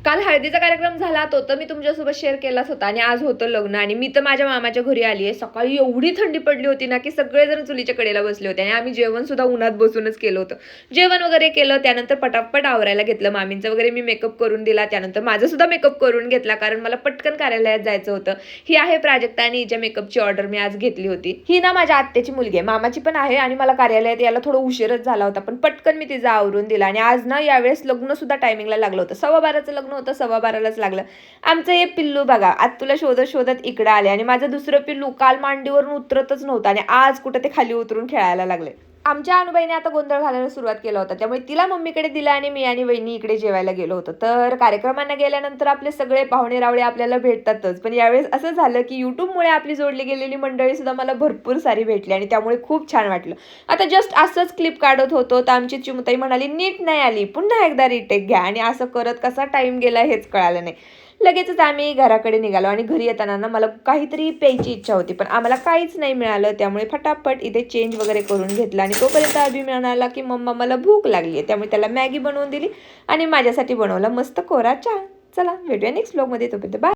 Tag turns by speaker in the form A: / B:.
A: काल हळदीचा कार्यक्रम झाला तो तर मी तुमच्यासोबत शेअर केलाच होता आणि आज होतं लग्न आणि मी तर माझ्या मामाच्या घरी आली आहे. सकाळी एवढी थंडी पडली होती ना की सगळेजण चुलीच्या कडेला बसले होते आणि आम्ही जेवण सुद्धा उन्हात बसूनच केलं होतं. जेवण वगैरे केलं त्यानंतर पटापट आवरायला घेतलं. मामींचा वगैरे मी मेकअप करून दिला. त्यानंतर माझा सुद्धा मेकअप करून घेतला कारण मला पटकन कार्यालयात जायचं होतं. ही आहे प्राजक्ता आणि हिच्या मेकअपची ऑर्डर मी आज घेतली होती. ही ना माझ्या आत्याची मुलगी आहे. मामाची पण आहे आणि मला कार्यालयात यायला थोडं उशीरच झाला होता पण पटकन मी तिचा आवरून दिला आणि आज ना यावेळेस लग्न सुद्धा टायमिंगला लागलं होतं. 12:15चं लग्न होतं, 12:15लाच लागलं. आमचं हे पिल्लू बघा आज तुला शोधत शोधत इकडे आले आणि माझं दुसरं पिल्लू काल मांडीवरून उतरतच नव्हतं आणि आज कुठं ते खाली उतरून खेळायला लागले. आमच्या अनुबाईने आता गोंधळ घालायला सुरुवात केला होता त्यामुळे तिला मम्मीकडे दिला आणि मी आणि वहिनी इकडे जेवायला गेलो होतो. तर कार्यक्रमांना गेल्यानंतर आपले सगळे पाहुणे रावळे आपल्याला भेटतातच पण यावेळेस असं झालं की युट्यूबमुळे आपली जोडली गेलेली मंडळी सुद्धा मला भरपूर सारी भेटली आणि त्यामुळे खूप छान वाटलं. आता जस्ट असंच क्लिप काढत होतो तर आमची चिमुताई म्हणाली नीट नाही आली, पुन्हा एकदा रिटेक घ्या आणि असं करत कसा टाइम गेला हेच कळालं नाही. लगेचच आम्ही घराकडे निघालो आणि घरी येताना ना मला काहीतरी प्यायची इच्छा होती पण आम्हाला काहीच नाही मिळालं त्यामुळे फटाफट इथे चेंज वगैरे करून घेतला आणि तोपर्यंत अभि म्हणाला की मम्मा मला भूक लागली आहे त्यामुळे त्याला मॅगी बनवून दिली आणि माझ्यासाठी बनवला मस्त कोरा चहा. चला भेटूया नेक्स्ट व्लॉगमध्ये, तोपर्यंत बाय.